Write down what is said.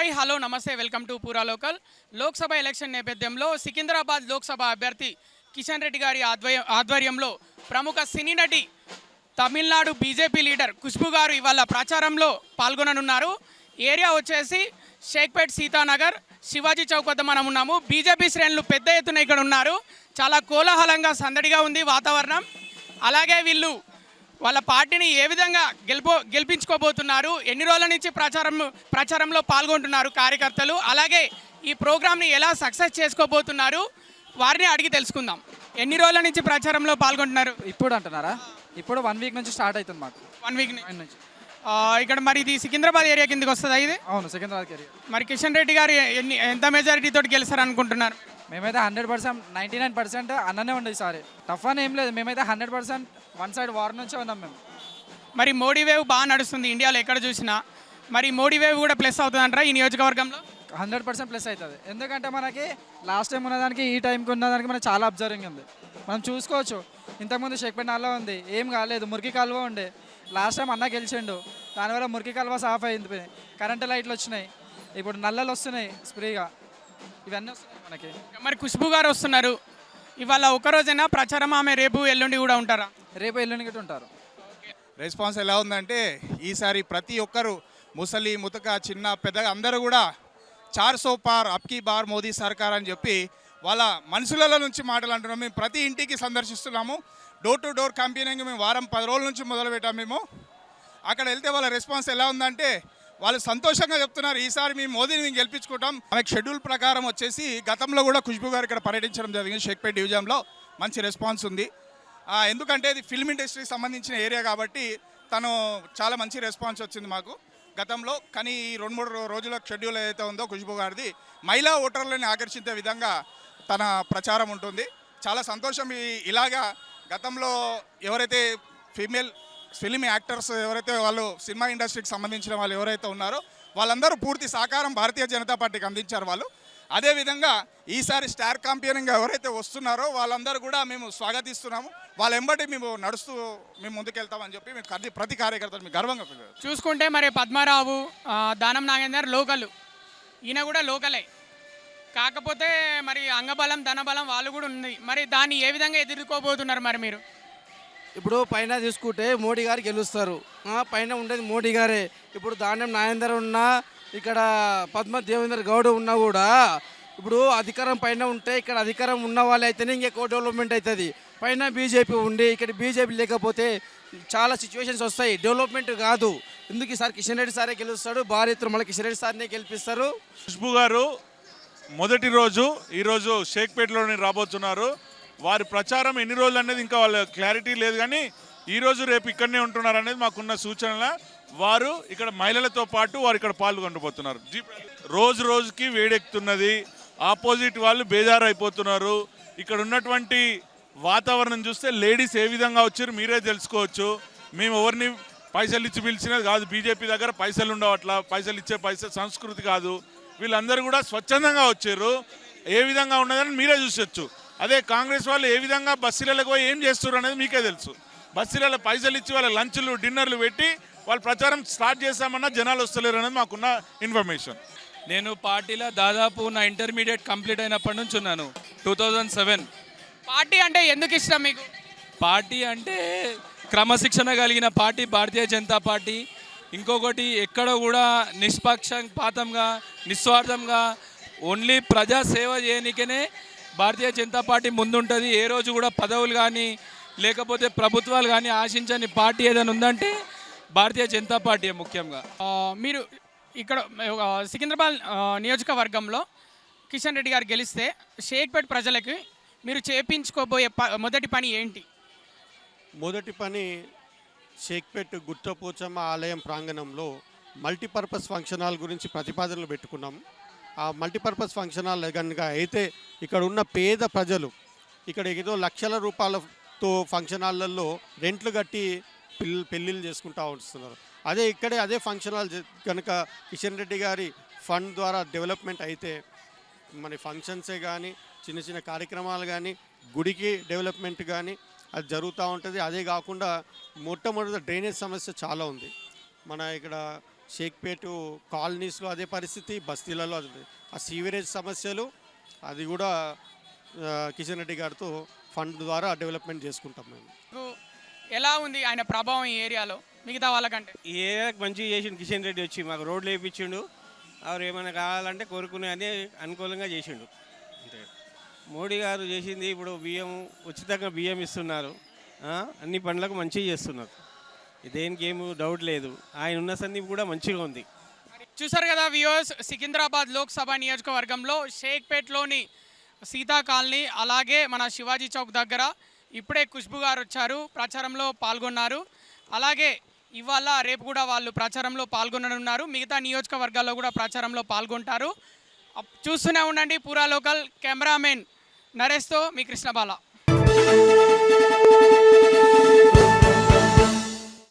Hi hello నమస్తే welcome to పూరా local. Lok Sabha election నేపథ్యంలో సికింద్రాబాద్ లోక్సభ అభ్యర్థి కిషన్ రెడ్డి గారి ఆధ్వర్యంలో ప్రముఖ సినీ నటి తమిళనాడు బీజేపీ లీడర్ ఖుష్బు గారు ఇవాళ ప్రచారంలో పాల్గొననున్నారు. ఏరియా వచ్చేసి షేక్పేట్ సీతానగర్ శివాజీ చౌక్ వద్ద మనం ఉన్నాము. బీజేపీ శ్రేణులు పెద్ద ఎత్తున ఇక్కడ ఉన్నారు. చాలా కోలాహలంగా సందడిగా ఉంది వాతావరణం. అలాగే వీళ్ళు వాళ్ళ పార్టీని ఏ విధంగా గెలిపించుకోబోతున్నారు, ఎన్ని రోజుల నుంచి ప్రచారంలో పాల్గొంటున్నారు కార్యకర్తలు, అలాగే ఈ ప్రోగ్రామ్ని ఎలా సక్సెస్ చేసుకోబోతున్నారు వారిని అడిగి తెలుసుకుందాం. ఎన్ని రోజుల నుంచి ప్రచారంలో పాల్గొంటున్నారు? ఇప్పుడు అంటున్నారా? ఇప్పుడు 1 వీక్ నుంచి స్టార్ట్ అవుతుంది మాకు. 1 వీక్ నుంచి ఇక్కడ మరి ఇది సికింద్రాబాద్ ఏరియా కిందకి వస్తుందా ఇది? అవును, సికింద్రాబాద్ ఏరియా. మరి కిషన్ రెడ్డి గారు ఎంత మెజారిటీ తోటి గెలుస్తారు అనుకుంటున్నారు? మేమైతే 100%, 99% అన్ననే ఉండదు ఈసారి. టఫ్ అని ఏం లేదు, మేమైతే 100% వన్ సైడ్ వార్ నుంచే ఉన్నాం మేము. మరి మోడీ వేవ్ బాగా నడుస్తుంది ఇండియాలో ఎక్కడ చూసినా. మరి మోడీ వేవ్ కూడా ప్లస్ అవుతుంది అంటారా ఈ నియోజకవర్గంలో? 100% ప్లస్ అవుతుంది. ఎందుకంటే మనకి లాస్ట్ టైం ఉన్నదానికి ఈ టైంకి ఉన్నదానికి మనకి చాలా అబ్జర్వింగ్ ఉంది. మనం చూసుకోవచ్చు, ఇంతకుముందు షేక్పేట్ నాలా ఉంది, ఏం కాలేదు, మురికి కాలువ ఉండే. లాస్ట్ టైం అన్న గెలిచిండు, దానివల్ల మురికి కాలువ సాఫ్ అయింది, కరెంటు లైట్లు వచ్చినాయి, ఇప్పుడు నల్లలు వస్తున్నాయి స్ప్రేగా, ఇవన్నీ వస్తున్నాయి మనకి. మరి ఖుష్బు గారు వస్తున్నారు, ఇవాళ ఒకరోజైనా ప్రచారం, ఆమె రేపు ఎల్లుండి కూడా ఉంటారా? రేపు ఎల్లుండి కూడా ఉంటారు. రెస్పాన్స్ ఎలా ఉందంటే ఈసారి ప్రతి ఒక్కరు ముసలి ముతక చిన్న పెద్దగా అందరూ కూడా 400 పార్ అప్కీ బార్ మోదీ సర్కార్ అని చెప్పి వాళ్ళ మనుషులలో నుంచి మాటలు అంటున్నాం. మేము ప్రతి ఇంటికి సందర్శిస్తున్నాము. డోర్ టు డోర్ క్యాంపెయినింగ్ మేము వారం 10 రోజుల నుంచి మొదలుపెట్టాము. మేము అక్కడ వెళ్తే వాళ్ళ రెస్పాన్స్ ఎలా ఉందంటే వాళ్ళు సంతోషంగా చెప్తున్నారు, ఈసారి మేము మోదీని మేము గెలిపించుకుంటాం. మనకి షెడ్యూల్ ప్రకారం వచ్చేసి గతంలో కూడా ఖుష్బు గారు ఇక్కడ పర్యటించడం జరిగింది. షేక్పేట్ డివిజన్లో మంచి రెస్పాన్స్ ఉంది. ఎందుకంటే ఇది ఫిల్మ్ ఇండస్ట్రీకి సంబంధించిన ఏరియా కాబట్టి తను చాలా మంచి రెస్పాన్స్ వచ్చింది మాకు గతంలో. కానీ ఈ 2-3 రోజుల షెడ్యూల్ ఏదైతే ఉందో ఖుష్బు గారిది మహిళా ఓటర్లని ఆకర్షించే విధంగా తన ప్రచారం ఉంటుంది. చాలా సంతోషం. ఇలాగా గతంలో ఎవరైతే ఫీమేల్ ఫిలిం యాక్టర్స్ ఎవరైతే వాళ్ళు సినిమా ఇండస్ట్రీకి సంబంధించిన వాళ్ళు ఎవరైతే ఉన్నారో వాళ్ళందరూ పూర్తి సహకారం భారతీయ జనతా పార్టీకి అందించారు వాళ్ళు. అదేవిధంగా ఈసారి స్టార్ క్యాంపెయినింగ్ ఎవరైతే వస్తున్నారో వాళ్ళందరూ కూడా మేము స్వాగతిస్తున్నాము. వాళ్ళ ఎంబటి మేము నడుస్తూ మేము ముందుకెళ్తామని చెప్పి మేము ప్రతి కార్యకర్తలు మేము గర్వంగా చూసుకుంటే మరి పద్మారావు, దానం నాగేందర్ లోకల్, ఈయన కూడా లోకలే, కాకపోతే మరి అంగబలం ధనబలం వాళ్ళు కూడా ఉంది. మరి దాన్ని ఏ విధంగా ఎదుర్కోబోతున్నారు మరి మీరు? ఇప్పుడు పైన తీసుకుంటే మోడీ గారు గెలుస్తారు, పైన ఉండేది మోడీ గారే. ఇప్పుడు దానం నాగేందర్ ఉన్నా, ఇక్కడ పద్మ దేవేందర్ గౌడ్ ఉన్నా కూడా ఇప్పుడు అధికారం పైన ఉంటే ఇక్కడ అధికారం ఉన్న వాళ్ళు అయితేనే ఇంకెక్కువ డెవలప్మెంట్ అవుతుంది. పైన బీజేపీ ఉండి ఇక్కడ బీజేపీ లేకపోతే చాలా సిచ్యువేషన్స్ వస్తాయి, డెవలప్మెంట్ కాదు. ఎందుకు ఈసారి కిషన్ రెడ్డి సారే గెలుస్తాడు, భారీ ఎత్తున మళ్ళీ కిషన్ రెడ్డి సార్నే గెలిపిస్తారు. ఖుష్బు గారు మొదటి రోజు ఈరోజు షేక్పేట్లోని రాబోతున్నారు. వారి ప్రచారం ఎన్ని రోజులు అనేది ఇంకా వాళ్ళ క్లారిటీ లేదు, కానీ ఈరోజు రేపు ఇక్కడనే ఉంటున్నారు అనేది మాకున్న సూచనల. వారు ఇక్కడ మహిళలతో పాటు వారు ఇక్కడ పాల్గొనబోతున్నారు. రోజు రోజుకి వేడెక్కుతున్నది, ఆపోజిట్ వాళ్ళు బేజారు అయిపోతున్నారు. ఇక్కడ ఉన్నటువంటి వాతావరణం చూస్తే లేడీస్ ఏ విధంగా వచ్చారు మీరే తెలుసుకోవచ్చు. మేము ఎవరిని పైసలు ఇచ్చి పిలిచినది కాదు, బీజేపీ దగ్గర పైసలు ఉండవు, అట్లా పైసలు ఇచ్చే సంస్కృతి కాదు. వీళ్ళందరూ కూడా స్వచ్ఛందంగా వచ్చారు. ఏ విధంగా ఉన్నదని మీరే చూసొచ్చు. అదే కాంగ్రెస్ వాళ్ళు ఏ విధంగా బస్సులకు పోయి ఏం చేస్తారు అనేది మీకే తెలుసు. బస్సులలో పైసలు ఇచ్చి వాళ్ళ లంచ్లు డిన్నర్లు పెట్టి వాళ్ళు ప్రచారం స్టార్ట్ చేస్తామన్నా జనాలు వస్తలేరు అనేది మాకున్న ఇన్ఫర్మేషన్. నేను పార్టీలో దాదాపు నా ఇంటర్మీడియట్ కంప్లీట్ అయినప్పటి నుంచి ఉన్నాను, 2007. పార్టీ అంటే ఎందుకు ఇష్టం మీకు? పార్టీ అంటే క్రమశిక్షణ కలిగిన పార్టీ భారతీయ జనతా పార్టీ. ఇంకొకటి ఎక్కడ కూడా నిష్పక్షపాతంగా నిస్వార్థంగా ఓన్లీ ప్రజాసేవ చేయనికనే భారతీయ జనతా పార్టీ ముందుంటుంది. ఏ రోజు కూడా పదవులు కానీ లేకపోతే ప్రభుత్వాలు కానీ ఆశించని పార్టీ ఏదైనా ఉందంటే భారతీయ జనతా పార్టీ ముఖ్యంగా. మీరు ఇక్కడ సికింద్రాబాద్ నియోజకవర్గంలో కిషన్ రెడ్డి గారు గెలిస్తే షేక్పేట్ ప్రజలకి మీరు చేయించుకోబోయే మొదటి పని ఏంటి? మొదటి పని షేక్పేట్ గుట్టపోచమ్మ ఆలయం ప్రాంగణంలో మల్టీపర్పస్ ఫంక్షన్ హాల్ గురించి ప్రతిపాదనలు పెట్టుకున్నాము. ఆ మల్టీపర్పస్ ఫంక్షన్ హాల్ కనుక అయితే ఇక్కడ ఉన్న పేద ప్రజలు ఇక్కడ ఏదో లక్షల రూపాయలతో ఫంక్షన్ హాళ్ళల్లో రెంట్లు కట్టి పెళ్ళిళ్ళు చేసుకుంటూ వస్తున్నారు. అదే ఫంక్షన్ హాల్ కనుక కిషన్ రెడ్డి గారి ఫండ్ ద్వారా డెవలప్మెంట్ అయితే మన ఫంక్షన్సే కానీ చిన్న చిన్న కార్యక్రమాలు కానీ గుడికి డెవలప్మెంట్ కానీ అది జరుగుతూ ఉంటుంది. అదే కాకుండా మొట్టమొదటి డ్రైనేజ్ సమస్య చాలా ఉంది. మన ఇక్కడ షేక్పేట కాలనీస్లో అదే పరిస్థితి, బస్తీలలో అదే. ఆ సీవరేజ్ సమస్యలు అది కూడా కిషన్ రెడ్డి గారితో ఫండ్ ద్వారా డెవలప్మెంట్ చేసుకుంటాం మేము. మీకు ఎలా ఉంది ఆయన ప్రభావం ఈ ఏరియాలో మిగతా వాళ్ళకంటే? ఈ ఏరియాకి మంచిగా చేసిండు కిషన్ రెడ్డి వచ్చి, మాకు రోడ్లు వేయించిండు. ఎవరు ఏమైనా కావాలంటే కోరుకునే అనే అనుకూలంగా చేసిండు అంతే. మోడీ గారు చేసింది ఇప్పుడు బియ్యం ఉచితంగా బియ్యం ఇస్తున్నారు, అన్ని పనులకు మంచిగా చేస్తున్నారు, దేనికి ఏమి డౌట్ లేదు. ఆయన ఉన్న సందీప్ కూడా మంచిగా ఉంది. చూసారు కదా వ్యూవర్స్, సికింద్రాబాద్ లోక్సభ నియోజకవర్గంలో షేక్పేట్లోని సీతా కాలనీ అలాగే మన శివాజీ చౌక్ దగ్గర ఇప్పుడే ఖుష్బు గారు వచ్చారు, ప్రచారంలో పాల్గొన్నారు. అలాగే ఇవాళ రేపు కూడా వాళ్ళు ప్రచారంలో పాల్గొననున్నారు. మిగతా నియోజకవర్గాల్లో కూడా ప్రచారంలో పాల్గొంటారు. చూస్తూనే ఉండండి పూరా లోకల్. కెమెరామెన్ నరేష్తో మీ కృష్ణబాల.